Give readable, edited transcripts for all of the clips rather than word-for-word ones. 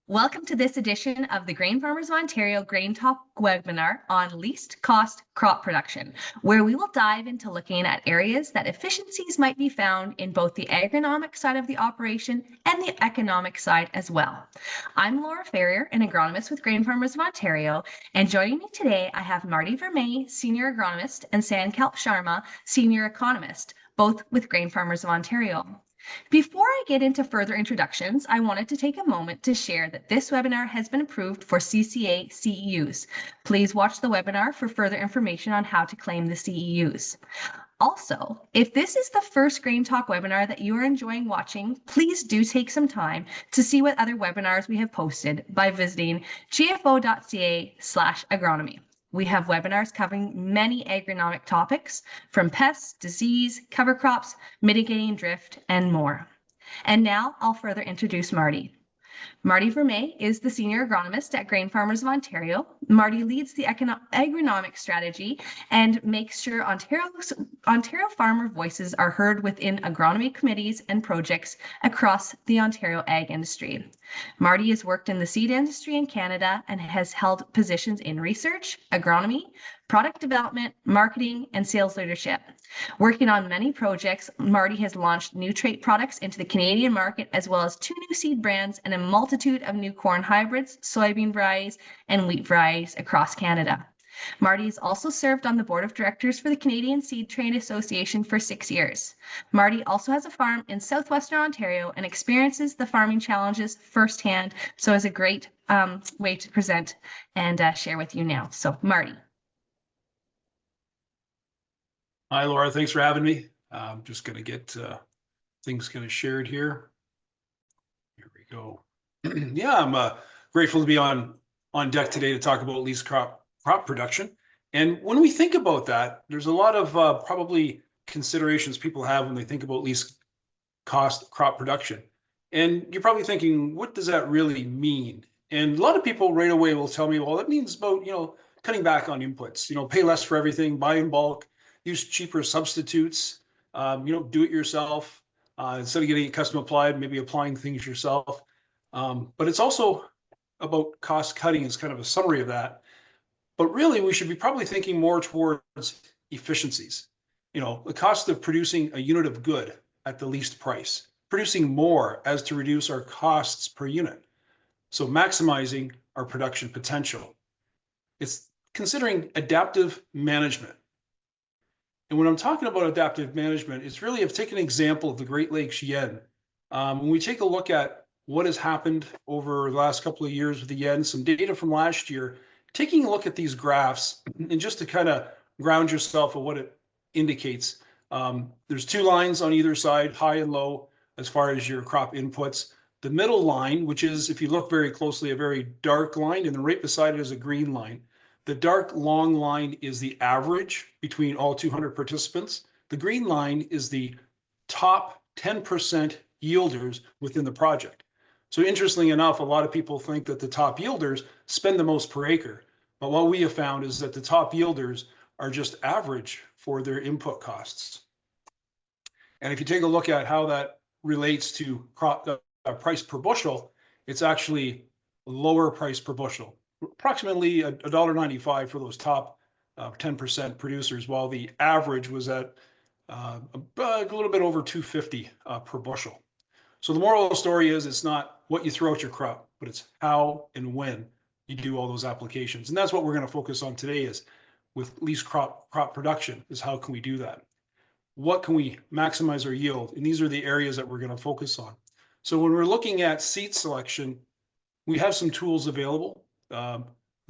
Welcome to this edition of the Grain Farmers of Ontario GrainTALK webinar on least cost crop production, where we will dive into looking at areas that efficiencies might be found in both the agronomic side of the operation and the economic side as well. I'm Laura Ferrier, an agronomist with Grain Farmers of Ontario, and joining me today I have Marty Vermey, Senior Agronomist, and Sankalp Sharma, Senior Economist, both with Grain Farmers of Ontario. Before I get into further introductions, I wanted to take a moment to share that this webinar has been approved for CCA CEUs. Please watch the webinar for further information on how to claim the CEUs. Also, if this is the first GrainTALK webinar that you are enjoying watching, please do take some time to see what other webinars we have posted by visiting gfo.ca/agronomy. We have webinars covering many agronomic topics, from pests, disease, cover crops, mitigating drift, and more. And now I'll further introduce Marty. Marty Vermey is the Senior Agronomist at Grain Farmers of Ontario. Marty leads the agronomic strategy and makes sure Ontario farmer voices are heard within agronomy committees and projects across the Ontario ag industry. Marty has worked in the seed industry in Canada and has held positions in research, agronomy, product development, marketing, and sales leadership. Working on many projects, Marty has launched new trait products into the Canadian market, as well as 2 new seed brands and a multitude of new corn hybrids, soybean varieties, and wheat varieties across Canada. Marty has also served on the board of directors for the Canadian Seed Trade Association for 6 years. Marty also has a farm in southwestern Ontario and experiences the farming challenges firsthand, so it's a great way to present and share with you now. So, Marty. Hi, Laura. Thanks for having me. I'm just going to get things kind of shared here. Here we go. Yeah, I'm grateful to be on deck today to talk about least crop production. And when we think about that, there's a lot of probably considerations people have when they think about least cost crop production. And you're probably thinking, what does that really mean? And a lot of people right away will tell me, well, that means about, cutting back on inputs, pay less for everything, buy in bulk, use cheaper substitutes, do it yourself. Instead of getting it custom applied, maybe applying things yourself. But it's also about cost cutting is kind of a summary of that. But really, we should be probably thinking more towards efficiencies. The cost of producing a unit of good at the least price, producing more as to reduce our costs per unit. So maximizing our production potential. It's considering adaptive management. And when I'm talking about adaptive management, it's really, I've taken an example of the Great Lakes yen. When we take a look at what has happened over the last couple of years with the yen, some data from last year, taking a look at these graphs, and just to kind of ground yourself of what it indicates, there's 2 lines on either side, high and low, as far as your crop inputs. The middle line, which is, if you look very closely, a very dark line, and then right beside it is a green line. The dark long line is the average between all 200 participants. The green line is the top 10% yielders within the project. So interestingly enough, a lot of people think that the top yielders spend the most per acre. But what we have found is that the top yielders are just average for their input costs. And if you take a look at how that relates to crop price per bushel, it's actually lower price per bushel. Approximately $1.95 for those top 10% producers, while the average was at a little bit over $2.50 per bushel. So the moral of the story is, it's not what you throw at your crop, but it's how and when you do all those applications. And that's what we're going to focus on today, is with least crop production, is how can we do that? What can we maximize our yield? And these are the areas that we're going to focus on. So when we're looking at seed selection, we have some tools available. The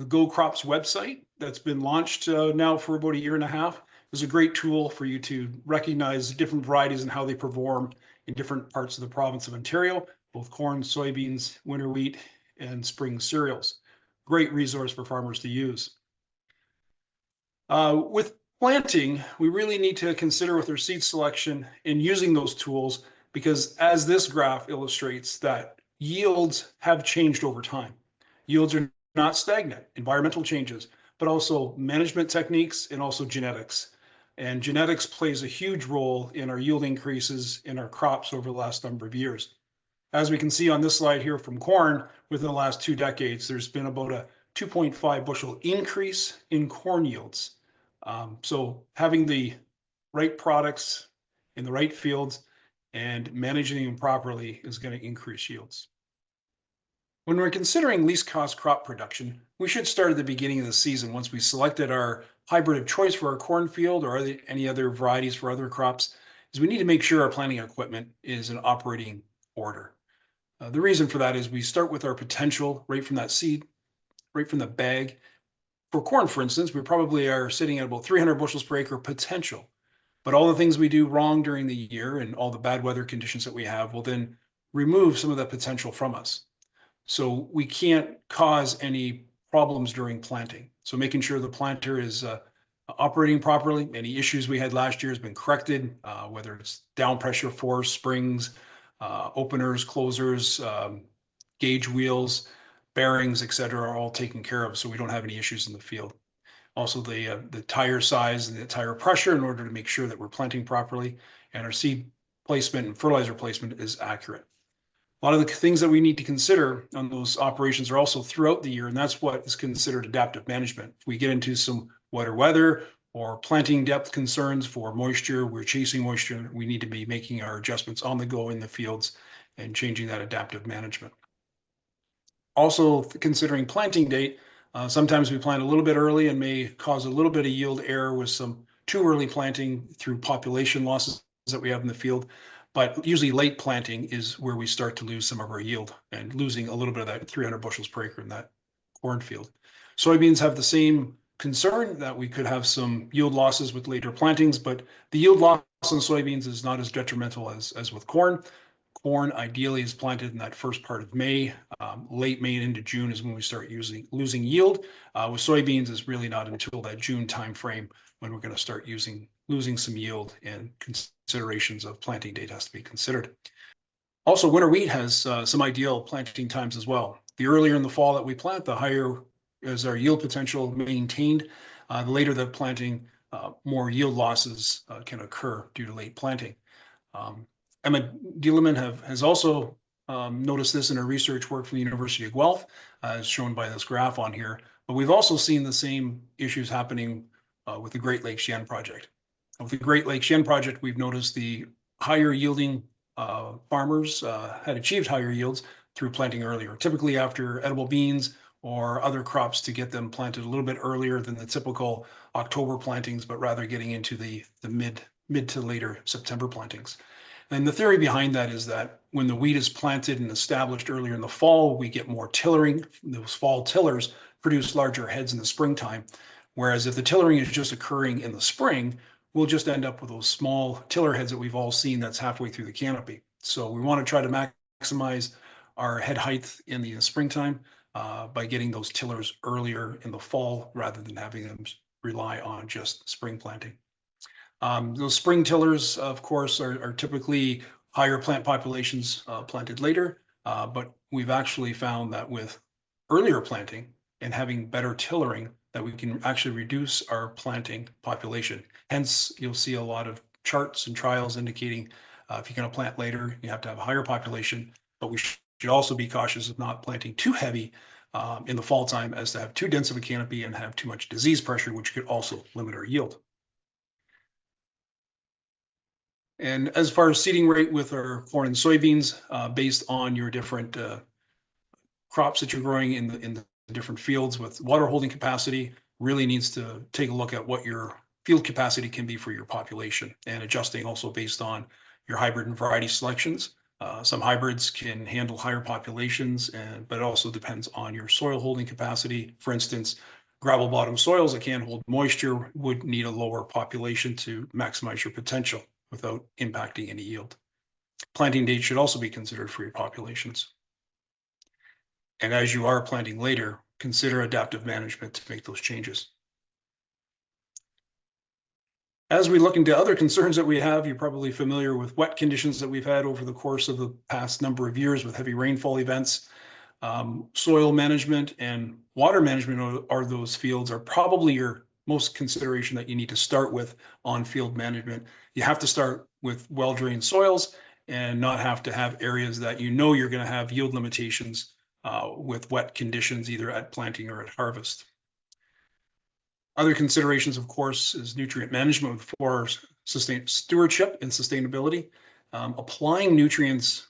Go Crops website that's been launched now for about 1.5 years is a great tool for you to recognize different varieties and how they perform in different parts of the province of Ontario, both corn, soybeans, winter wheat, and spring cereals. Great resource for farmers to use. With planting, we really need to consider with our seed selection and using those tools, because as this graph illustrates, that yields have changed over time. Yields are not stagnant, environmental changes, but also management techniques and also genetics. And genetics plays a huge role in our yield increases in our crops over the last number of years. As we can see on this slide here from corn, within the last 2 decades, there's been about a 2.5 bushel increase in corn yields. So having the right products in the right fields and managing them properly is going to increase yields. When we're considering least cost crop production, we should start at the beginning of the season once we selected our hybrid of choice for our cornfield or any other varieties for other crops, is we need to make sure our planting equipment is in operating order. The reason for that is we start with our potential right from that seed, right from the bag. For corn, for instance, we probably are sitting at about 300 bushels per acre potential. But all the things we do wrong during the year and all the bad weather conditions that we have will then remove some of that potential from us. So we can't cause any problems during planting. So making sure the planter is operating properly. Any issues we had last year has been corrected, whether it's down pressure force, springs, openers, closers, gauge wheels, bearings, etc., are all taken care of, so we don't have any issues in the field. Also, the tire size and the tire pressure in order to make sure that we're planting properly, and our seed placement and fertilizer placement is accurate. A lot of the things that we need to consider on those operations are also throughout the year, and that's what is considered adaptive management. If we get into some wetter weather or planting depth concerns for moisture, we're chasing moisture, we need to be making our adjustments on the go in the fields and changing that adaptive management. Also, considering planting date, sometimes we plant a little bit early and may cause a little bit of yield error with some too early planting through population losses that we have in the field. But usually late planting is where we start to lose some of our yield and losing a little bit of that 300 bushels per acre in that cornfield. Soybeans have the same concern that we could have some yield losses with later plantings, but the yield loss on soybeans is not as detrimental as with corn. Corn ideally is planted in that first part of May. Late May into June is when we start losing yield. With soybeans, it's really not until that June timeframe when we're going to start losing some yield, and considerations of planting date has to be considered. Also, winter wheat has some ideal planting times as well. The earlier in the fall that we plant, the higher is our yield potential maintained. The later the planting, more yield losses can occur due to late planting. Emma Dieleman has also noticed this in her research work from the University of Guelph, as shown by this graph on here. But we've also seen the same issues happening with the Great Lakes Yen project. With the Great Lakes Yen project, we've noticed the higher yielding farmers had achieved higher yields through planting earlier, typically after edible beans or other crops, to get them planted a little bit earlier than the typical October plantings, but rather getting into the mid to later September plantings. And the theory behind that is that when the wheat is planted and established earlier in the fall, we get more tillering. Those fall tillers produce larger heads in the springtime. Whereas if the tillering is just occurring in the spring, we'll just end up with those small tiller heads that we've all seen that's halfway through the canopy. So we want to try to maximize our head height in the springtime by getting those tillers earlier in the fall rather than having them rely on just spring planting. Those spring tillers, of course, are typically higher plant populations planted later, but we've actually found that with earlier planting and having better tillering, that we can actually reduce our planting population. Hence, you'll see a lot of charts and trials indicating if you're going to plant later, you have to have a higher population, but we should also be cautious of not planting too heavy in the fall time as to have too dense of a canopy and have too much disease pressure, which could also limit our yield. And as far as seeding rate with our corn and soybeans, based on your different crops that you're growing in the different fields with water holding capacity, really needs to take a look at what your field capacity can be for your population, and adjusting also based on your hybrid and variety selections. Some hybrids can handle higher populations, but it also depends on your soil holding capacity. For instance, gravel bottom soils that can't hold moisture would need a lower population to maximize your potential without impacting any yield. Planting date should also be considered for your populations. And as you are planting later, consider adaptive management to make those changes. As we look into other concerns that we have, you're probably familiar with wet conditions that we've had over the course of the past number of years with heavy rainfall events. Soil management and water management are those fields are probably your most consideration that you need to start with on field management. You have to start with well-drained soils and not have to have areas that you know you're going to have yield limitations with wet conditions, either at planting or at harvest. Other considerations, of course, is nutrient management for stewardship and sustainability. Applying nutrients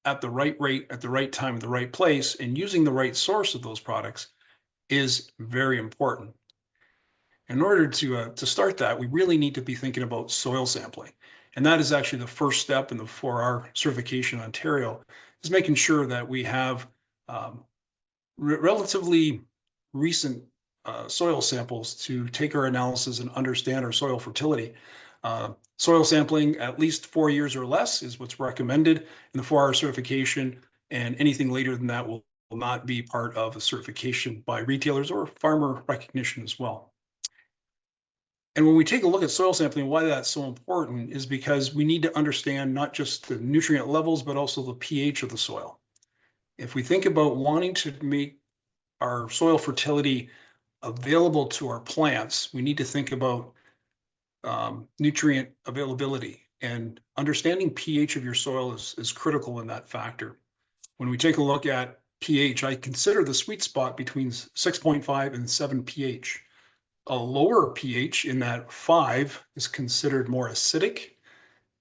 at the right rate, at the right time, at the right place, and using the right source of those products is very important. In order to start that, we really need to be thinking about soil sampling. And that is actually the first step for our certification in Ontario, is making sure that we have relatively recent soil samples to take our analysis and understand our soil fertility. Soil sampling at least 4 years or less is what's recommended in the 4-hour certification, and anything later than that will not be part of a certification by retailers or farmer recognition as well. And when we take a look at soil sampling, why that's so important is because we need to understand not just the nutrient levels, but also the pH of the soil. If we think about wanting to make our soil fertility available to our plants, we need to think about nutrient availability, and understanding pH of your soil is critical in that factor. When we take a look at pH, I consider the sweet spot between 6.5 and 7 pH. A lower pH in that 5 is considered more acidic.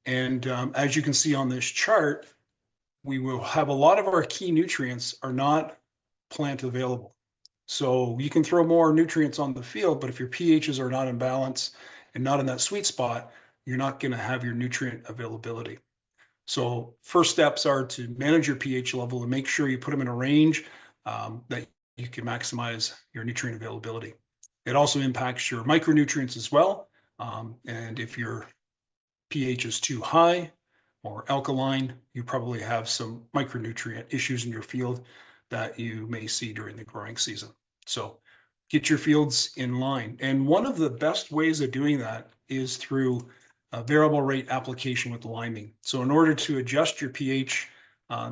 And as you can see on this chart, we will have a lot of our key nutrients are not plant available. So you can throw more nutrients on the field, but if your pHs are not in balance and not in that sweet spot, you're not going to have your nutrient availability. So first steps are to manage your pH level and make sure you put them in a range that you can maximize your nutrient availability. It also impacts your micronutrients as well. And if your pH is too high or alkaline, you probably have some micronutrient issues in your field that you may see during the growing season. So get your fields in line. And one of the best ways of doing that is through a variable rate application with liming. So in order to adjust your pH,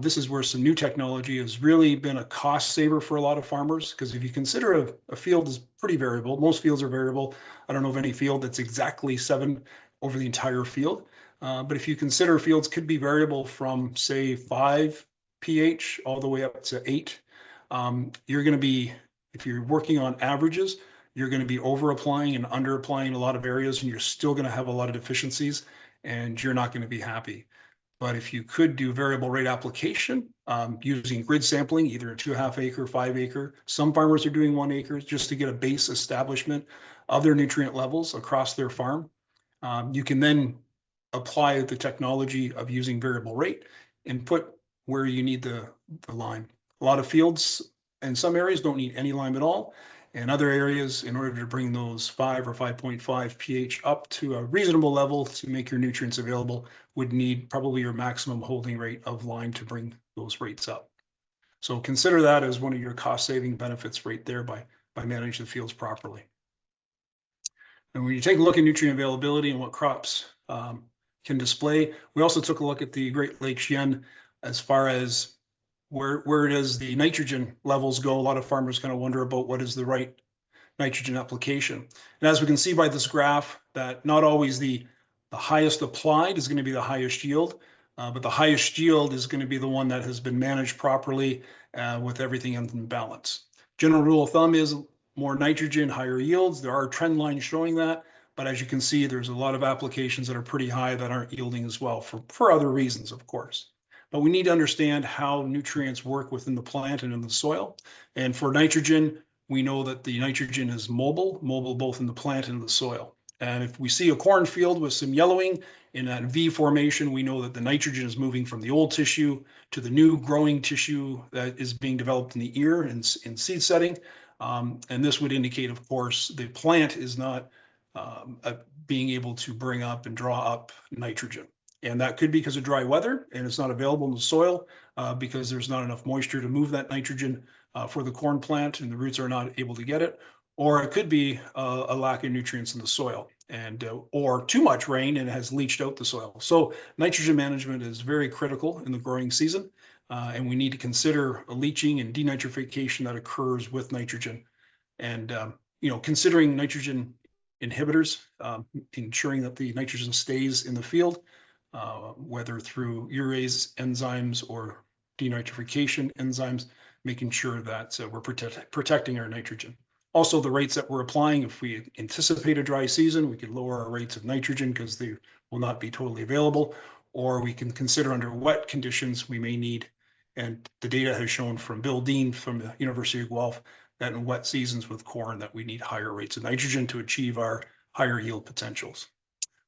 this is where some new technology has really been a cost saver for a lot of farmers, because if you consider a field is pretty variable, most fields are variable. I don't know of any field that's exactly 7 over the entire field. But if you consider fields could be variable from, say, 5 pH all the way up to 8, you're going to be, if you're working on averages, you're going to be over applying and under applying a lot of areas, and you're still going to have a lot of deficiencies, and you're not going to be happy. But if you could do variable rate application using grid sampling, either a 2.5 acre, 5 acre, some farmers are doing 1 acre just to get a base establishment of their nutrient levels across their farm. You can then apply the technology of using variable rate and put where you need the lime. A lot of fields in some areas don't need any lime at all. And other areas, in order to bring those 5 or 5.5 pH up to a reasonable level to make your nutrients available, would need probably your maximum holding rate of lime to bring those rates up. So consider that as one of your cost saving benefits right there by managing the fields properly. And when you take a look at nutrient availability and what crops can display, we also took a look at the Great Lakes Yen as far as where does the nitrogen levels go. A lot of farmers kind of wonder about what is the right nitrogen application. And as we can see by this graph, that not always the highest applied is going to be the highest yield, but the highest yield is going to be the one that has been managed properly with everything in balance. General rule of thumb is more nitrogen, higher yields. There are trend lines showing that, but as you can see, there's a lot of applications that are pretty high that aren't yielding as well for other reasons, of course. But we need to understand how nutrients work within the plant and in the soil. And for nitrogen, we know that the nitrogen is mobile both in the plant and in the soil. And if we see a cornfield with some yellowing in that V formation, we know that the nitrogen is moving from the old tissue to the new growing tissue that is being developed in the ear in seed setting. And this would indicate, of course, the plant is not being able to bring up and draw up nitrogen. And that could be because of dry weather and it's not available in the soil because there's not enough moisture to move that nitrogen for the corn plant and the roots are not able to get it. Or it could be a lack of nutrients in the soil and or too much rain and it has leached out the soil. So nitrogen management is very critical in the growing season. And we need to consider a leaching and denitrification that occurs with nitrogen. And considering nitrogen inhibitors, ensuring that the nitrogen stays in the field, whether through urease enzymes or denitrification enzymes, making sure that we're protecting our nitrogen. Also, the rates that we're applying, if we anticipate a dry season, we can lower our rates of nitrogen because they will not be totally available, or we can consider under wet conditions we may need. And the data has shown from Bill Dean from the University of Guelph that in wet seasons with corn that we need higher rates of nitrogen to achieve our higher yield potentials.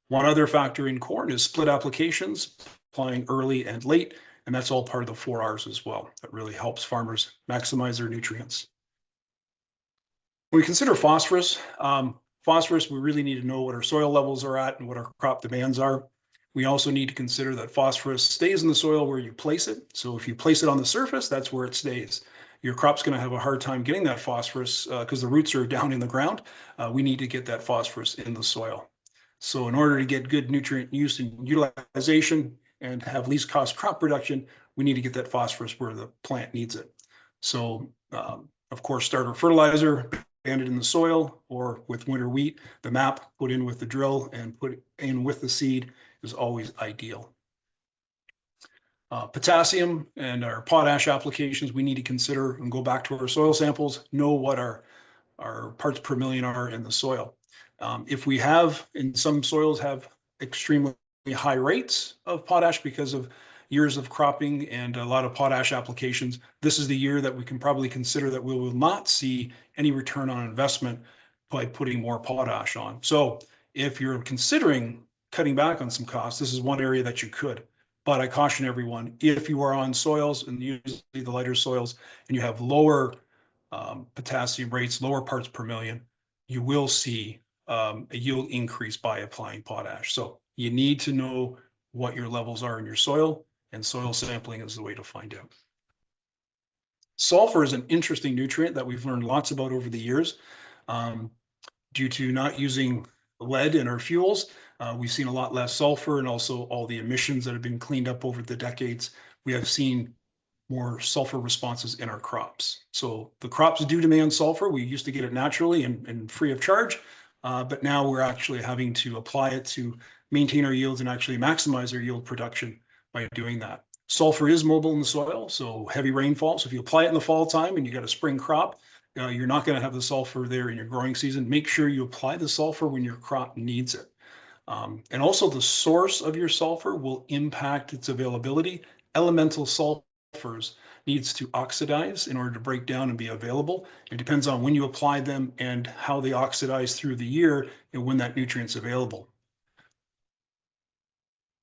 One other factor in corn is split applications, applying early and late, and that's all part of the 4 Rs as well. That really helps farmers maximize their nutrients. When we consider phosphorus, we really need to know what our soil levels are at and what our crop demands are. We also need to consider that phosphorus stays in the soil where you place it. So if you place it on the surface, that's where it stays. Your crop's going to have a hard time getting that phosphorus because the roots are down in the ground. We need to get that phosphorus in the soil. So in order to get good nutrient use and utilization and have least cost crop production, we need to get that phosphorus where the plant needs it. So of course, starter fertilizer, banded in the soil, or with winter wheat, the MAP put in with the drill and put in with the seed is always ideal. Potassium and our potash applications, we need to consider and go back to our soil samples, know what our parts per million are in the soil. If we have, in some soils have extremely high rates of potash because of years of cropping and a lot of potash applications, this is the year that we can probably consider that we will not see any return on investment by putting more potash on. So if you're considering cutting back on some costs, this is one area that you could. But I caution everyone, if you are on soils, and usually the lighter soils, and you have lower potassium rates, lower parts per million, you will see a yield increase by applying potash. So you need to know what your levels are in your soil, and soil sampling is the way to find out. Sulfur is an interesting nutrient that we've learned lots about over the years. Due to not using lead in our fuels, we've seen a lot less sulfur, and also all the emissions that have been cleaned up over the decades. We have seen more sulfur responses in our crops. So the crops do demand sulfur. We used to get it naturally and free of charge, but now we're actually having to apply it to maintain our yields and actually maximize our yield production by doing that. Sulfur is mobile in the soil, so heavy rainfall. So if you apply it in the fall time and you got a spring crop, you're not going to have the sulfur there in your growing season. Make sure you apply the sulfur when your crop needs it. And also the source of your sulfur will impact its availability. Elemental sulfurs needs to oxidize in order to break down and be available. It depends on when you apply them and how they oxidize through the year and when that nutrient's available.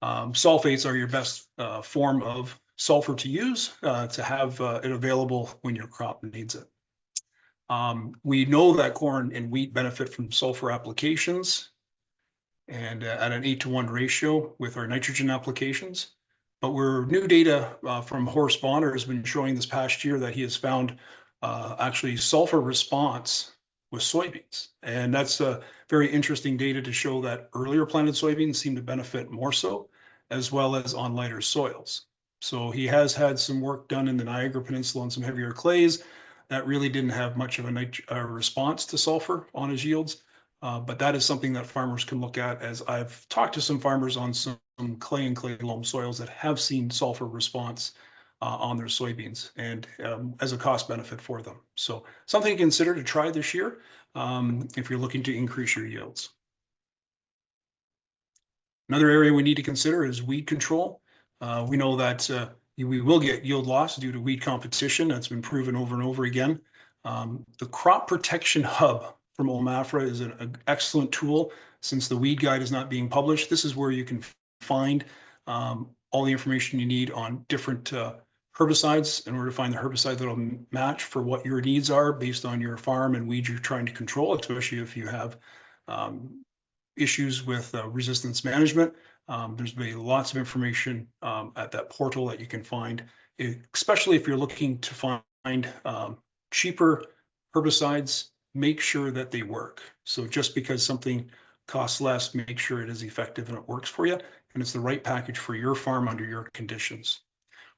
Sulfates are your best form of sulfur to use to have it available when your crop needs it. We know that corn and wheat benefit from sulfur applications and at an 8-to-1 ratio with our nitrogen applications. But new data from Horst Bonner has been showing this past year that he has found actually sulfur response with soybeans. And that's very interesting data to show that earlier planted soybeans seem to benefit more so, as well as on lighter soils. So he has had some work done in the Niagara Peninsula on some heavier clays that really didn't have much of a response to sulfur on his yields. But that is something that farmers can look at, as I've talked to some farmers on some clay and clay loam soils that have seen sulfur response on their soybeans, and as a cost benefit for them. So something to consider to try this year if you're looking to increase your yields. Another area we need to consider is weed control. We know that we will get yield loss due to weed competition. That's been proven over and over again. The Crop Protection Hub from OMAFRA is an excellent tool. Since the weed guide is not being published, this is where you can find all the information you need on different herbicides in order to find the herbicide that will match for what your needs are based on your farm and weeds you're trying to control, especially if you have issues with resistance management. There's been lots of information at that portal that you can find, especially if you're looking to find cheaper herbicides. Make sure that they work. So just because something costs less, make sure it is effective and it works for you, and it's the right package for your farm under your conditions.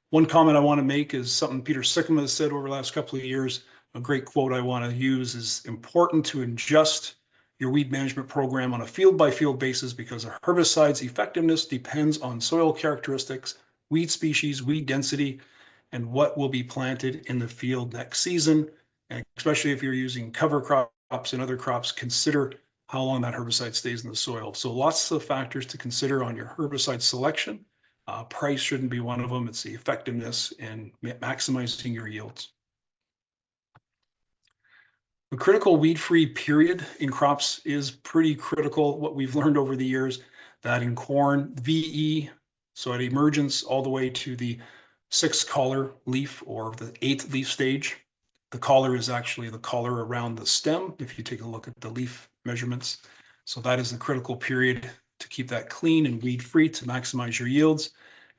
One comment I want to make is something Peter Sikkema has said over the last couple of years. A great quote I want to use is important to adjust your weed management program on a field-by-field basis because a herbicide's effectiveness depends on soil characteristics, weed species, weed density, and what will be planted in the field next season. And especially if you're using cover crops and other crops, consider how long that herbicide stays in the soil. So lots of factors to consider on your herbicide selection. Price shouldn't be one of them. It's the effectiveness and maximizing your yields. The critical weed-free period in crops is pretty critical. What we've learned over the years that in corn, VE, so at emergence all the way to the 6th collar leaf or the 8th leaf stage, the collar is actually the collar around the stem if you take a look at the leaf measurements. So that is the critical period to keep that clean and weed-free to maximize your yields.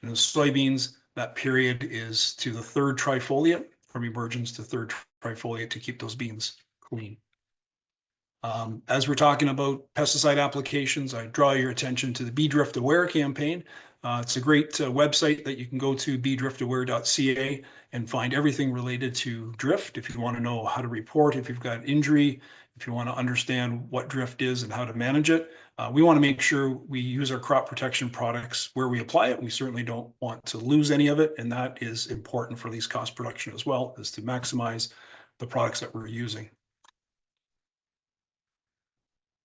And in soybeans, that period is to the 3rd trifoliate, from emergence to 3rd trifoliate to keep those beans clean. As we're talking about pesticide applications, I draw your attention to the Be Drift Aware campaign. It's a great website that you can go to, bedriftaware.ca, and find everything related to drift. If you want to know how to report, if you've got injury, if you want to understand what drift is and how to manage it, we want to make sure we use our crop protection products where we apply it. We certainly don't want to lose any of it, and that is important for least cost production as well, is to maximize the products that we're using.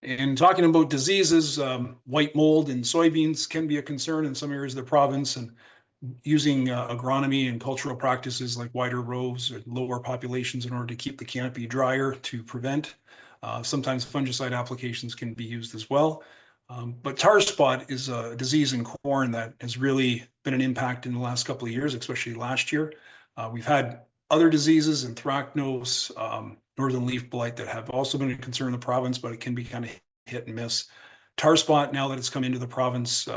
And talking about diseases, white mold in soybeans can be a concern in some areas of the province, and using agronomy and cultural practices like wider rows or lower populations in order to keep the canopy drier to prevent. Sometimes fungicide applications can be used as well. But tar spot is a disease in corn that has really been an impact in the last couple of years, especially last year. We've had other diseases, anthracnose, northern leaf blight, that have also been a concern in the province, but it can be kind of hit and miss. Tar spot, now that it's come into the province,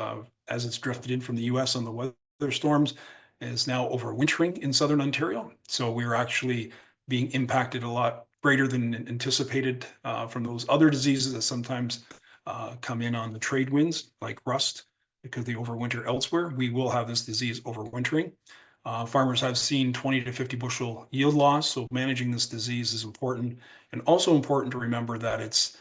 as it's drifted in from the US on the weather storms, is now overwintering in southern Ontario. So we're actually being impacted a lot greater than anticipated from those other diseases that sometimes come in on the trade winds, like rust, because they overwinter elsewhere. We will have this disease overwintering. Farmers have seen 20 to 50 bushel yield loss, so managing this disease is important. And also important to remember that it's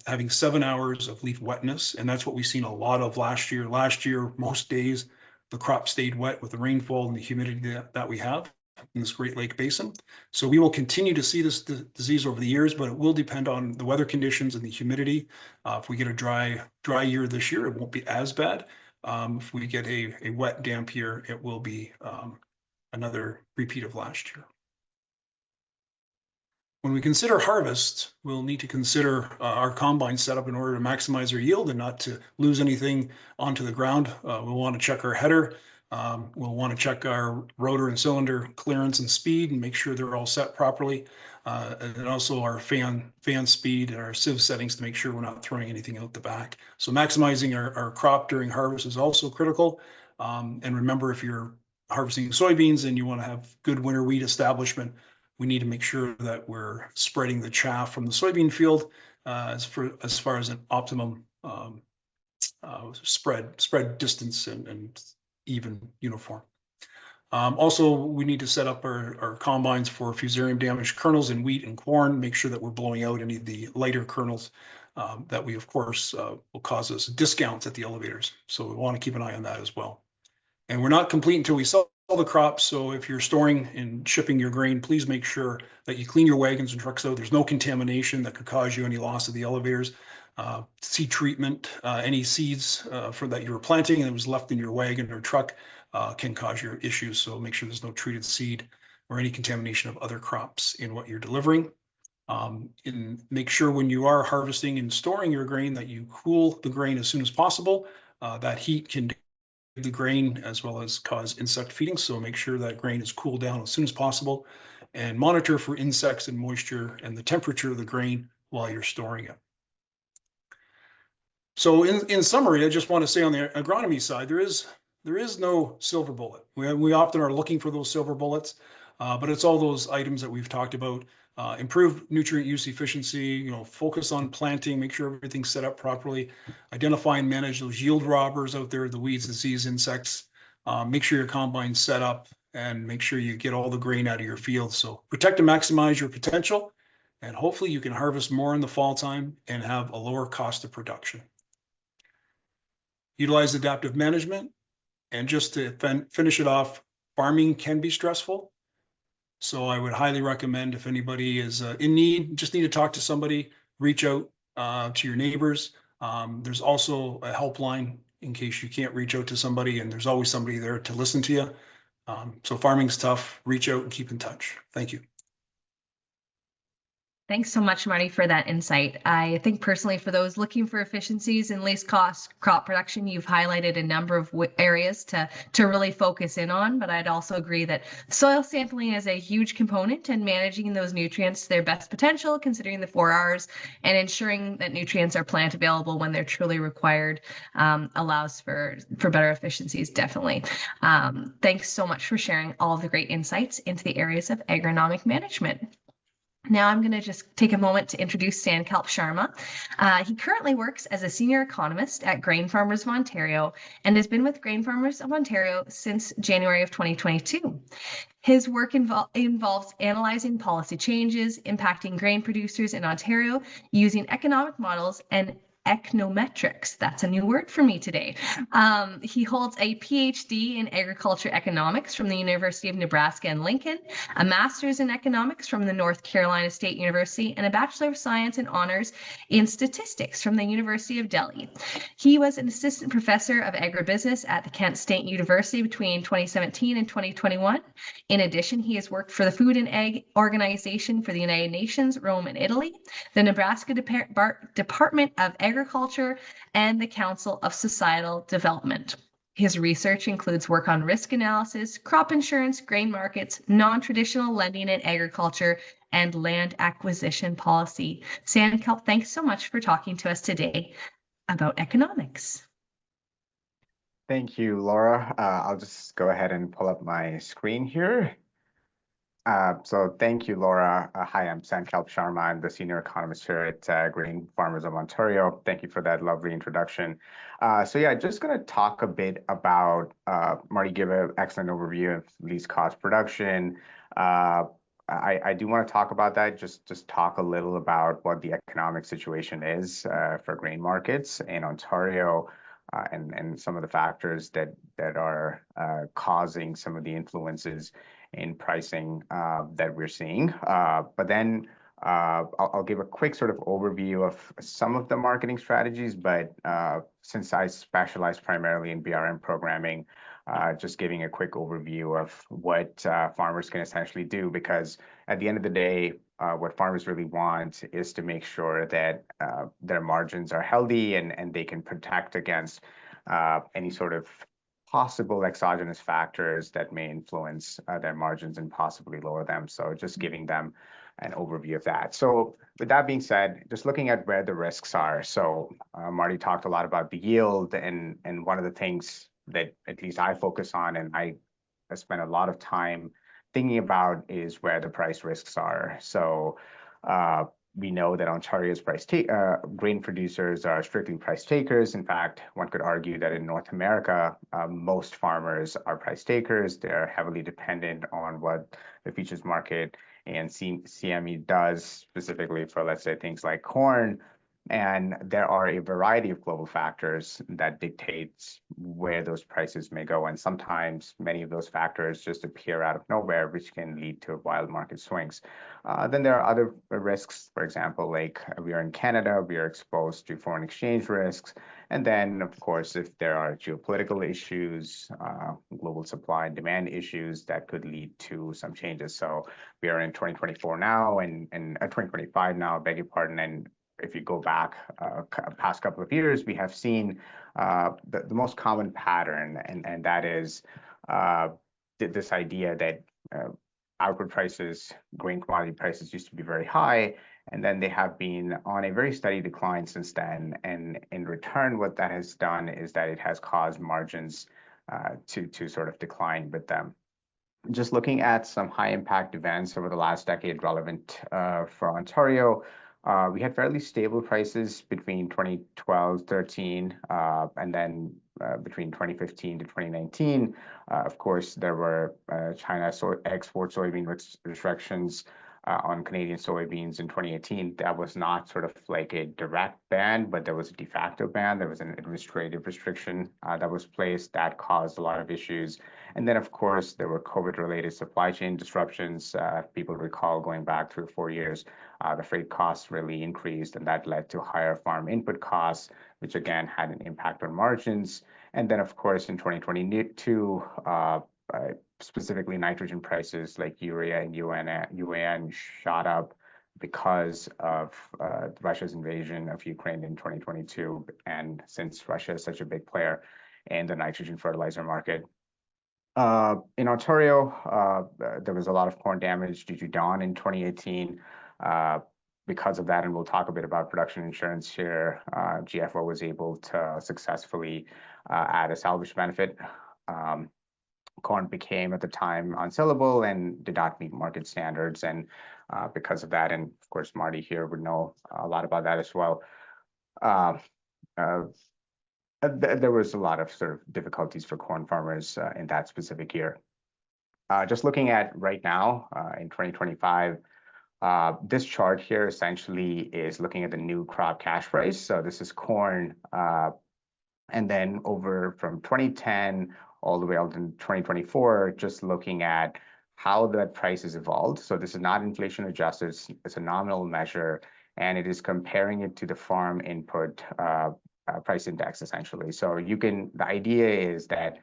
having 7 hours of leaf wetness, and that's what we've seen a lot of last year. Last year, most days, the crop stayed wet with the rainfall and the humidity that we have in this Great Lake Basin. So we will continue to see this disease over the years, but it will depend on the weather conditions and the humidity. If we get a dry year this year, it won't be as bad. If we get a wet, damp year, it will be another repeat of last year. When we consider harvest, we'll need to consider our combine setup in order to maximize our yield and not to lose anything onto the ground. We'll want to check our header. We'll want to check our rotor and cylinder clearance and speed and make sure they're all set properly. And also our fan speed and our sieve settings to make sure we're not throwing anything out the back. So maximizing our crop during harvest is also critical. And remember, if you're harvesting soybeans and you want to have good winter wheat establishment, we need to make sure that we're spreading the chaff from the soybean field as far as an optimum spread distance and even uniform. Also, we need to set up our combines for fusarium damaged kernels in wheat and corn, make sure that we're blowing out any of the lighter kernels that we, of course, will cause us discounts at the elevators. So we want to keep an eye on that as well. And we're not complete until we sell the crops. So if you're storing and shipping your grain, please make sure that you clean your wagons and trucks out. There's no contamination that could cause you any loss of the elevators. Seed treatment, any seeds that you were planting and it was left in your wagon or truck can cause your issues. So make sure there's no treated seed or any contamination of other crops in what you're delivering. And make sure when you are harvesting and storing your grain that you cool the grain as soon as possible. That heat can the grain as well as cause insect feeding. So make sure that grain is cooled down as soon as possible and monitor for insects and moisture and the temperature of the grain while you're storing it. So in summary, I just want to say on the agronomy side, there is no silver bullet. We often are looking for those silver bullets, but it's all those items that we've talked about. Improve nutrient use efficiency, focus on planting, make sure everything's set up properly, identify and manage those yield robbers out there, the weeds, disease, insects, make sure your combine's set up and make sure you get all the grain out of your field. So protect and maximize your potential and hopefully you can harvest more in the fall time and have a lower cost of production. Utilize adaptive management. And just to finish it off, farming can be stressful. So I would highly recommend, if anybody is in need, just need to talk to somebody, reach out to your neighbors. There's also a helpline in case you can't reach out to somebody, and there's always somebody there to listen to you. So farming's tough. Reach out and keep in touch. Thank you. Thanks so much, Marty, for that insight. I think personally, for those looking for efficiencies and least cost crop production, you've highlighted a number of areas to really focus in on. But I'd also agree that soil sampling is a huge component in managing those nutrients to their best potential, considering the 4 Rs, and ensuring that nutrients are plant available when they're truly required allows for better efficiencies, definitely. Thanks so much for sharing all of the great insights into the areas of agronomic management. Now I'm going to just take a moment to introduce Sankalp Sharma. He currently works as a senior economist at Grain Farmers of Ontario and has been with Grain Farmers of Ontario since January of 2022. His work involves analyzing policy changes impacting grain producers in Ontario using economic models and econometrics. That's a new word for me today. He holds a PhD in agriculture economics from the University of Nebraska and Lincoln, a master's in economics from the North Carolina State University, and a Bachelor of Science and Honors in Statistics from the University of Delhi. He was an assistant professor of agribusiness at the Kent State University between 2017 and 2021. In addition, he has worked for the Food and Ag Organization for the United Nations, Rome, and Italy, the Nebraska Department of Agriculture, and the Council of Societal Development. His research includes work on risk analysis, crop insurance, grain markets, non-traditional lending in agriculture, and land acquisition policy. Sankalp, thanks so much for talking to us today about economics. Thank you, Laura. I'll just go ahead and pull up my screen here. So thank you, Laura. Hi, I'm Sankalp Sharma. I'm the senior economist here at Grain Farmers of Ontario. Thank you for that lovely introduction. So yeah, just going to talk a bit about, Marty gave an excellent overview of least cost production. I do want to talk about that, just talk a little about what the economic situation is for grain markets in Ontario, and some of the factors that are causing some of the influences in pricing that we're seeing. But then I'll give a quick sort of overview of some of the marketing strategies, but since I specialize primarily in BRM programming, just giving a quick overview of what farmers can essentially do, because at the end of the day, what farmers really want is to make sure that their margins are healthy and they can protect against any sort of possible exogenous factors that may influence their margins and possibly lower them. So just giving them an overview of that. So with that being said, just looking at where the risks are. So Marty talked a lot about the yield, and one of the things that at least I focus on and I spend a lot of time thinking about is where the price risks are. So we know that Ontario's grain producers are strictly price takers. In fact, one could argue that in North America, most farmers are price takers. They're heavily dependent on what the futures market and CME does, specifically for, let's say, things like corn. And there are a variety of global factors that dictate where those prices may go. And sometimes many of those factors just appear out of nowhere, which can lead to wild market swings. Then there are other risks. For example, like we are in Canada, we are exposed to foreign exchange risks. And then, of course, if there are geopolitical issues, global supply and demand issues, that could lead to some changes. So we are in 2024 now and 2025 now, beg your pardon. And if you go back past couple of years, we have seen the most common pattern, and that is this idea that output prices, grain commodity prices used to be very high, and then they have been on a very steady decline since then. And in return, what that has done is that it has caused margins to sort of decline with them. Just looking at some high impact events over the last decade relevant for Ontario, we had fairly stable prices between 2012-13 and then between 2015 to 2019. Of course, there were China export soybean restrictions on Canadian soybeans in 2018, that was not sort of like a direct ban, but there was a de facto ban. There was an administrative restriction that was placed that caused a lot of issues. And then, of course, there were COVID-related supply chain disruptions. People recall going back 3 or 4 years, the freight costs really increased, and that led to higher farm input costs, which again had an impact on margins. And then, of course, in 2022, specifically nitrogen prices like urea and UAN shot up because of Russia's invasion of Ukraine in 2022. And since Russia is such a big player in the nitrogen fertilizer market, in Ontario, there was a lot of corn damage due to DON in 2018. Because of that, and we'll talk a bit about production insurance here, GFO was able to successfully add a salvage benefit. Corn became at the time unsellable and did not meet market standards. And because of that, and of course, Marty here would know a lot about that as well. There was a lot of sort of difficulties for corn farmers in that specific year. Just looking at right now in 2025, this chart here essentially is looking at the new crop cash price. So this is corn, and then over from 2010 all the way out in 2024, just looking at how that price has evolved. So this is not inflation adjusted, it's a nominal measure, and it is comparing it to the farm input price index essentially. So the idea is that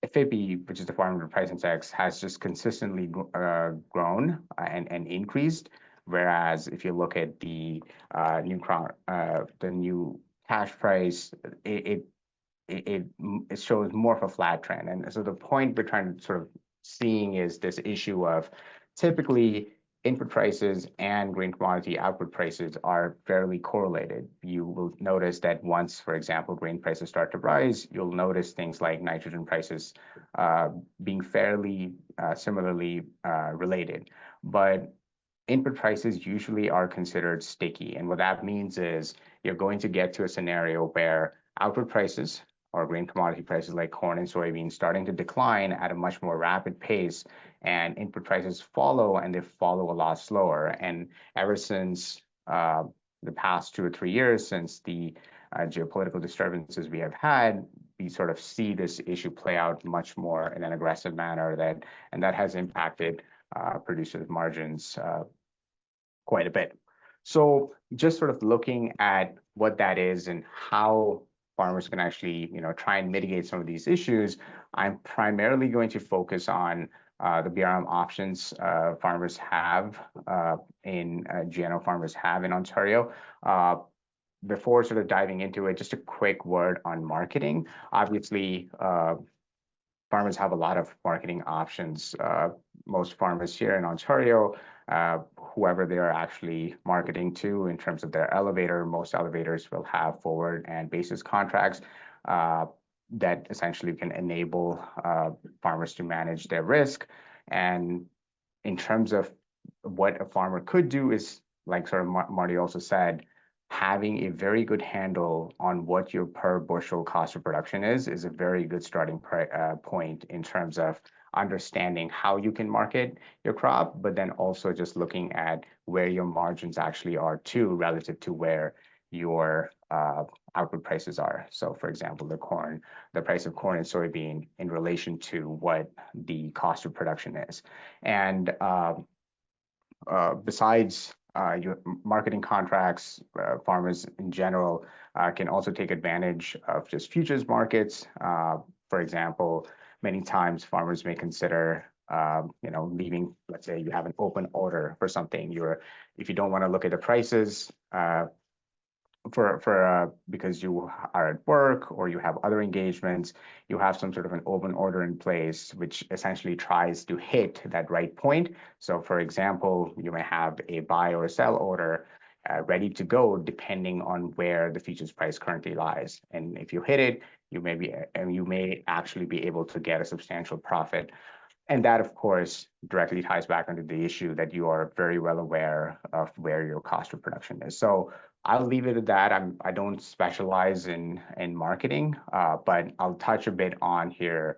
FIPI, which is the farm input price index, has just consistently grown and increased. Whereas if you look at the new cash price, it shows more of a flat trend. And so the point we're trying to sort of seeing is this issue of typically input prices and grain commodity output prices are fairly correlated. You will notice that once, for example, grain prices start to rise, you'll notice things like nitrogen prices being fairly similarly related. But input prices usually are considered sticky. And what that means is you're going to get to a scenario where output prices or grain commodity prices like corn and soybeans starting to decline at a much more rapid pace, and input prices follow, and they follow a lot slower. And ever since the past 2 or 3 years, since the geopolitical disturbances we have had, we sort of see this issue play out much more in an aggressive manner, and that has impacted producers' margins quite a bit. So just sort of looking at what that is and how farmers can actually, try and mitigate some of these issues, I'm primarily going to focus on the BRM options farmers have GNO farmers have in Ontario. Before sort of diving into it, just a quick word on marketing. Obviously, farmers have a lot of marketing options. Most farmers here in Ontario, whoever they are actually marketing to in terms of their elevator, most elevators will have forward and basis contracts that essentially can enable farmers to manage their risk. And in terms of what a farmer could do is, like sort of Marty also said, having a very good handle on what your per bushel cost of production is a very good starting point in terms of understanding how you can market your crop, but then also just looking at where your margins actually are too relative to where your output prices are. So for example, the price of corn and soybean in relation to what the cost of production is. And besides your marketing contracts, farmers in general can also take advantage of just futures markets. For example, many times farmers may consider leaving, let's say you have an open order for something. If you don't want to look at the prices because you are at work or you have other engagements, you have some sort of an open order in place, which essentially tries to hit that right point. So for example, you may have a buy or a sell order ready to go depending on where the futures price currently lies. And if you hit it, you may actually be able to get a substantial profit. And that, of course, directly ties back into the issue that you are very well aware of where your cost of production is. So I'll leave it at that. I don't specialize in marketing, but I'll touch a bit on here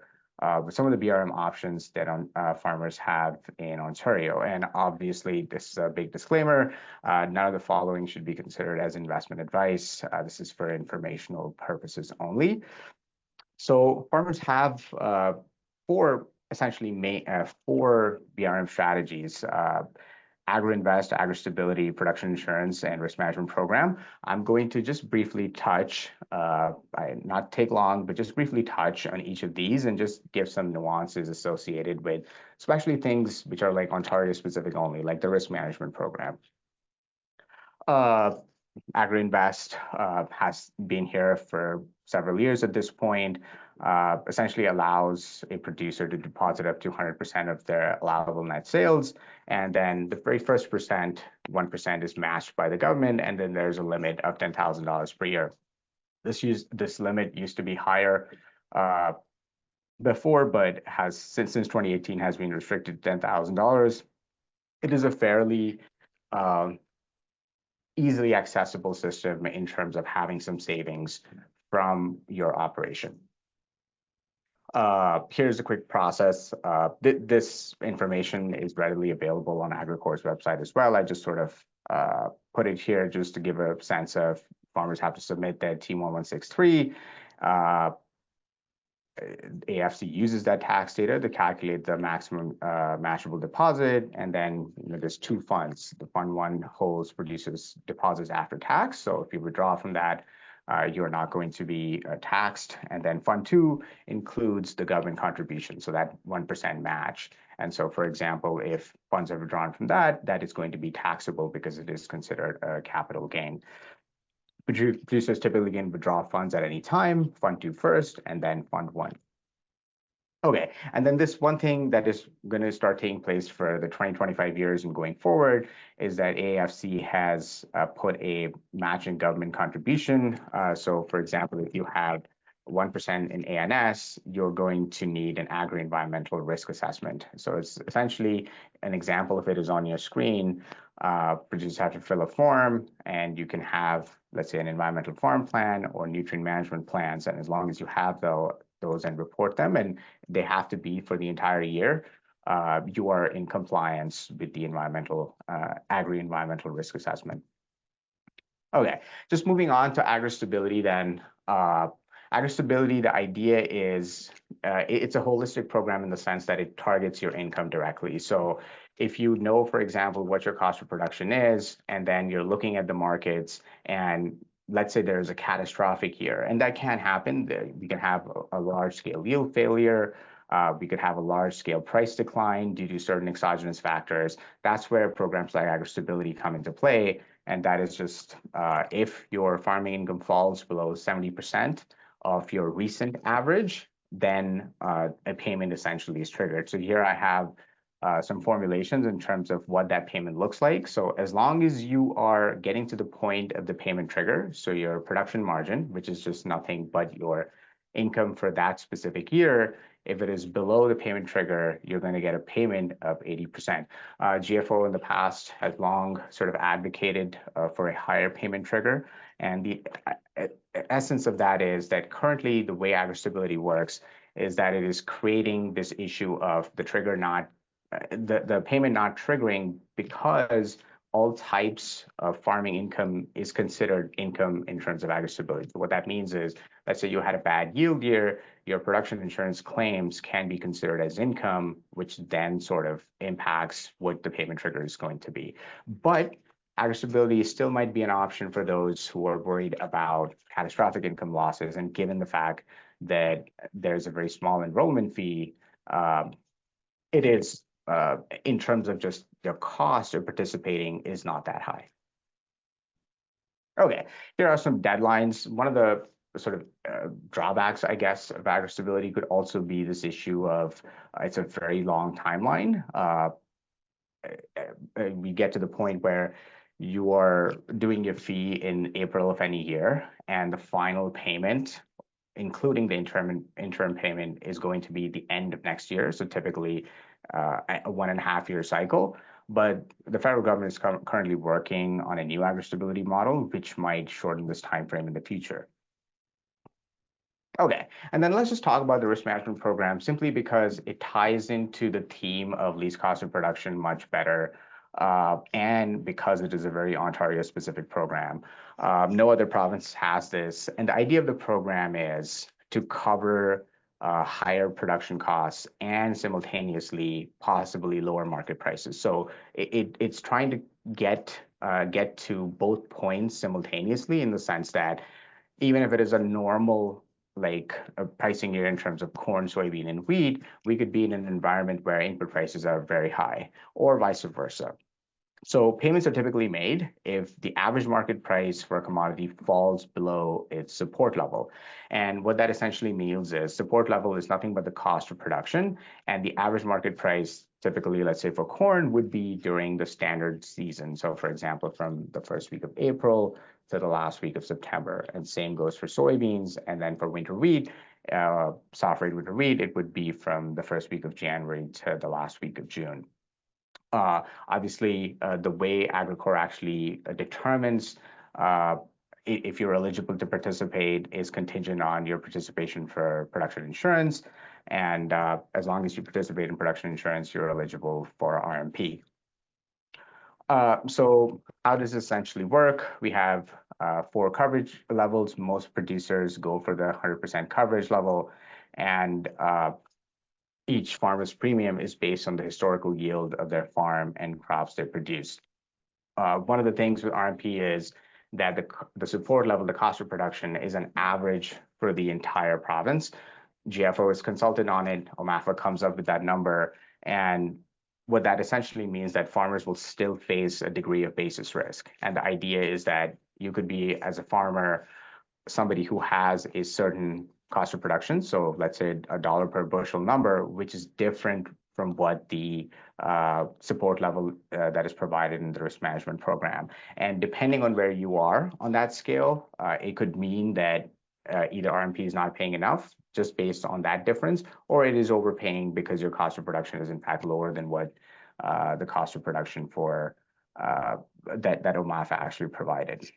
with some of the BRM options that farmers have in Ontario. And obviously, this is a big disclaimer. None of the following should be considered as investment advice. This is for informational purposes only. So farmers have four BRM strategies: AgriInvest, AgriStability, Production Insurance, and Risk Management Program. I'm going to just briefly touch, not take long, but just briefly touch on each of these and just give some nuances associated with, especially things which are like Ontario specific only, like the Risk Management Program. AgriInvest has been here for several years at this point. Essentially allows a producer to deposit up to 100% of their allowable net sales. And then the very first 1% is matched by the government. And then there's a limit of $10,000 per year. This limit used to be higher before, but has since 2018 has been restricted to $10,000. It is a fairly easily accessible system in terms of having some savings from your operation. Here's a quick process. This information is readily available on AgriCorp's website as well. I just sort of put it here just to give a sense of farmers have to submit their T1163. AFC uses that tax data to calculate the maximum matchable deposit, and then there's two funds. The fund one holds producers deposits after tax. So if you withdraw from that, you're not going to be taxed. And then fund two includes the government contribution, so that 1% match. And so, for example, if funds are withdrawn from that, that is going to be taxable because it is considered a capital gain. Producers typically can withdraw funds at any time, fund two first, and then fund one. Okay, and then this one thing that is going to start taking place for the 20-25 years and going forward is that AFC has put a matching government contribution. So, for example, if you have 1% in ANS, you're going to need an agri-environmental risk assessment. So it's essentially an example of it is on your screen. Producers have to fill a form, and you can have, let's say, an environmental farm plan or nutrient management plans. And as long as you have those and report them, and they have to be for the entire year, you are in compliance with the agri-environmental risk assessment. Okay, just moving on to AgriStability then. AgriStability, the idea is it's a holistic program in the sense that it targets your income directly. So if you know, for example, what your cost of production is, and then you're looking at the markets, and let's say there's a catastrophic year, and that can happen. We can have a large-scale yield failure. We could have a large-scale price decline due to certain exogenous factors. That's where programs like AgriStability come into play. And that is just if your farming income falls below 70% of your recent average, then a payment essentially is triggered. So here I have some formulations in terms of what that payment looks like. So as long as you are getting to the point of the payment trigger, so your production margin, which is just nothing but your income for that specific year, if it is below the payment trigger, you're going to get a payment of 80%. GFO in the past has long sort of advocated for a higher payment trigger. And the essence of that is that currently the way AgriStability works is that it is creating this issue of the trigger not, the payment not triggering because all types of farming income is considered income in terms of AgriStability. So what that means is, let's say you had a bad yield year, your production insurance claims can be considered as income, which then sort of impacts what the payment trigger is going to be. But AgriStability still might be an option for those who are worried about catastrophic income losses. And given the fact that there's a very small enrollment fee, it is, in terms of just the cost of participating, is not that high. Okay, here are some deadlines. One of the sort of drawbacks, I guess, of AgriStability could also be this issue of it's a very long timeline. We get to the point where you are doing your fee in April of any year, and the final payment, including the interim payment, is going to be the end of next year. So typically a 1.5-year cycle. But the federal government is currently working on a new AgriStability model, which might shorten this time frame in the future. Okay, and then let's just talk about the risk management program simply because it ties into the theme of least cost of production much better, and because it is a very Ontario-specific program. No other province has this, and the idea of the program is to cover higher production costs and simultaneously possibly lower market prices. So it's trying to get to both points simultaneously in the sense that even if it is a normal like a pricing year in terms of corn, soybean, and wheat, we could be in an environment where input prices are very high, or vice versa. So payments are typically made if the average market price for a commodity falls below its support level. And what that essentially means is support level is nothing but the cost of production, and the average market price typically, let's say for corn, would be during the standard season. So for example, from the first week of April to the last week of September, and same goes for soybeans. And then for winter wheat, soft rate winter wheat, it would be from the first week of January to the last week of June. Obviously, the way Agricor actually determines if you're eligible to participate is contingent on your participation for production insurance. And as long as you participate in production insurance, you're eligible for RMP. So how does this essentially work? We have 4 coverage levels. Most producers go for the 100% coverage level, and each farmer's premium is based on the historical yield of their farm and crops they produce. One of the things with RMP is that the support level, the cost of production, is an average for the entire province. GFO is consulted on it. OMAFA comes up with that number, and what that essentially means that farmers will still face a degree of basis risk. And the idea is that you could be, as a farmer, somebody who has a certain cost of production, so let's say $1 per bushel number, which is different from what the support level that is provided in the risk management program. And depending on where you are on that scale, it could mean that either RMP is not paying enough just based on that difference, or it is overpaying because your cost of production is in fact lower than what the cost of production for that OMAFA actually provided.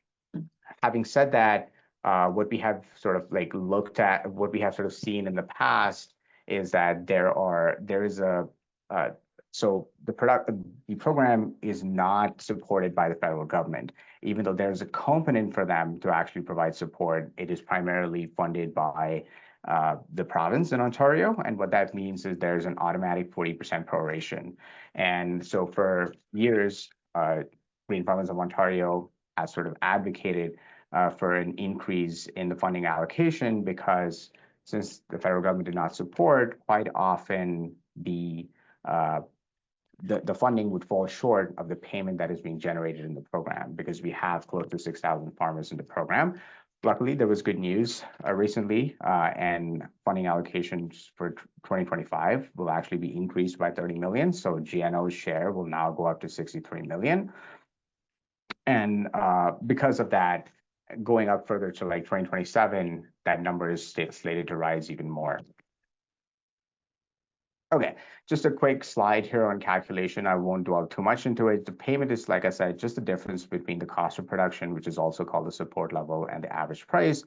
Having said that, what we have sort of like looked at, what we have sort of seen in the past is that so the program is not supported by the federal government. Even though there's a component for them to actually provide support, it is primarily funded by the province in Ontario. And what that means is there's an automatic 40% proration. And so for years, Green Province of Ontario has sort of advocated for an increase in the funding allocation, because since the federal government did not support, quite often the funding would fall short of the payment that is being generated in the program, because we have close to 6,000 farmers in the program. Luckily, there was good news recently, and funding allocations for 2025 will actually be increased by 30 million. So GNO's share will now go up to 63 million. And because of that, going up further to like 2027, that number is slated to rise even more. Okay, just a quick slide here on calculation. I won't dwell too much into it. The payment is, like I said, just the difference between the cost of production, which is also called the support level, and the average price,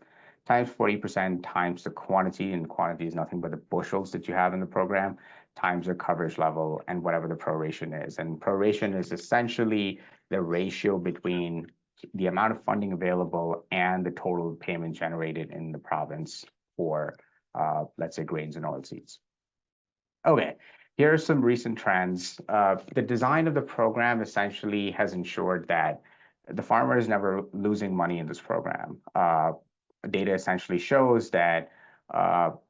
times 40% times the quantity, and quantity is nothing but the bushels that you have in the program, times your coverage level, and whatever the proration is. And proration is essentially the ratio between the amount of funding available and the total payment generated in the province for, let's say, grains and oilseeds. Okay, here are some recent trends. The design of the program essentially has ensured that the farmer is never losing money in this program. Data essentially shows that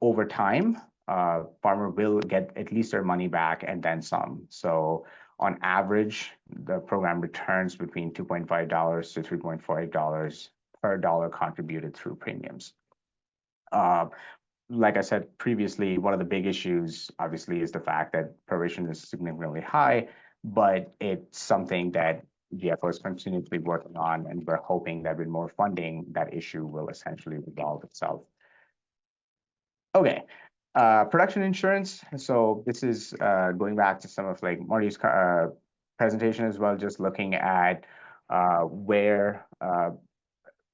over time, farmer will get at least their money back and then some. So on average, the program returns between $2.5 to $3.48 per dollar contributed through premiums. Like I said previously, one of the big issues, obviously, is the fact that proration is significantly high, but it's something that GFO is continuously working on, and we're hoping that with more funding, that issue will essentially resolve itself. Okay. Production insurance. So this is going back to some of like Marty's presentation as well, just looking at where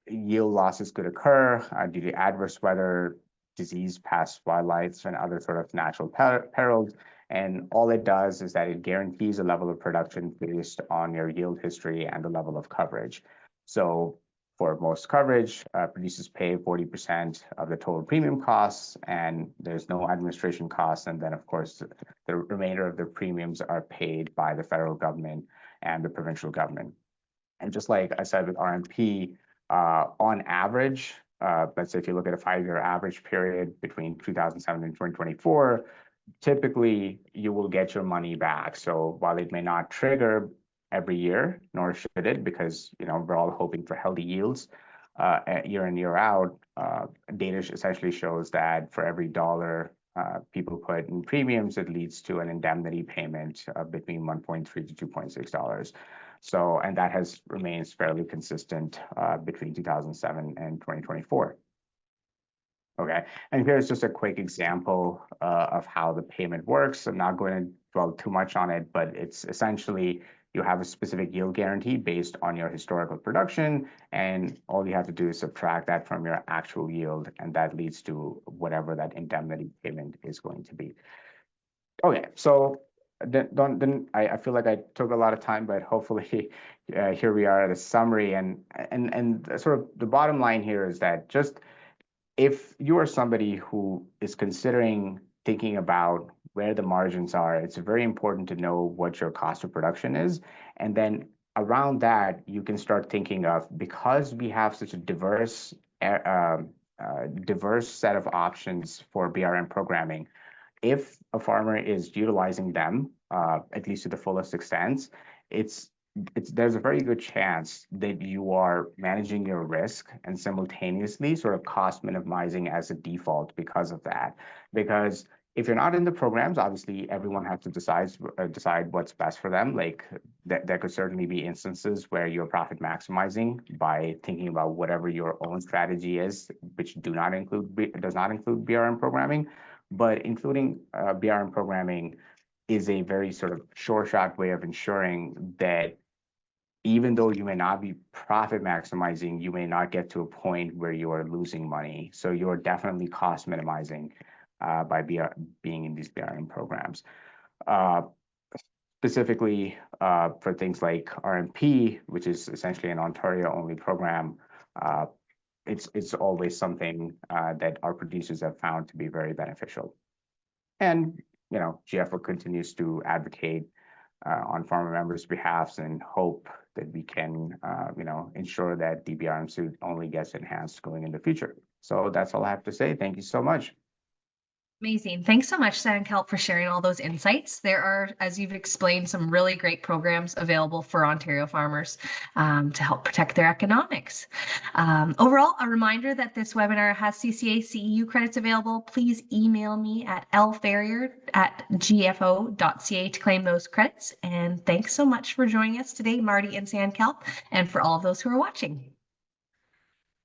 yield losses could occur due to adverse weather, disease, pests, wildlife, and other sort of natural perils. And all it does is that it guarantees a level of production based on your yield history and the level of coverage. So for most coverage, producers pay 40% of the total premium costs, and there's no administration costs. And then, of course, the remainder of the premiums are paid by the federal government and the provincial government. And just like I said with RMP, on average, let's say if you look at a 5-year average period between 2007 and 2024, typically you will get your money back. So while it may not trigger every year, nor should it, because we're all hoping for healthy yields year in, year out, data essentially shows that for every dollar people put in premiums, it leads to an indemnity payment between $1.3 to $2.6. So, and that remains fairly consistent between 2007 and 2024. Okay, and here's just a quick example of how the payment works. I'm not going to dwell too much on it, but it's essentially you have a specific yield guarantee based on your historical production, and all you have to do is subtract that from your actual yield, and that leads to whatever that indemnity payment is going to be. Okay, so then I feel like I took a lot of time, but hopefully here we are at a summary, and sort of the bottom line here is that just if you are somebody who is thinking about where the margins are, it's very important to know what your cost of production is. And then around that, you can start thinking of, because we have such a diverse set of options for BRM programming, if a farmer is utilizing them, at least to the fullest extent, there's a very good chance that you are managing your risk and simultaneously sort of cost minimizing as a default because of that. Because if you're not in the programs, obviously everyone has to decide what's best for them. Like there could certainly be instances where you're profit maximizing by thinking about whatever your own strategy is, which does not include BRM programming. But including BRM programming is a very sort of sure shot way of ensuring that even though you may not be profit maximizing, you may not get to a point where you are losing money. So you're definitely cost minimizing by being in these BRM programs. Specifically for things like RMP, which is essentially an Ontario-only program, it's always something that our producers have found to be very beneficial. And GFO continues to advocate on farmer members' behalf and hope that we can, ensure that the BRM suit only gets enhanced going in the future. So that's all I have to say. Thank you so much. Amazing. Thanks so much, Sankalp, for sharing all those insights. There are, as you've explained, some really great programs available for Ontario farmers to help protect their economics. Overall, a reminder that this webinar has CCA CEU credits available. Please email me at lfarrier@gfo.ca to claim those credits. And thanks so much for joining us today, Marty and Sankalp, and for all of those who are watching.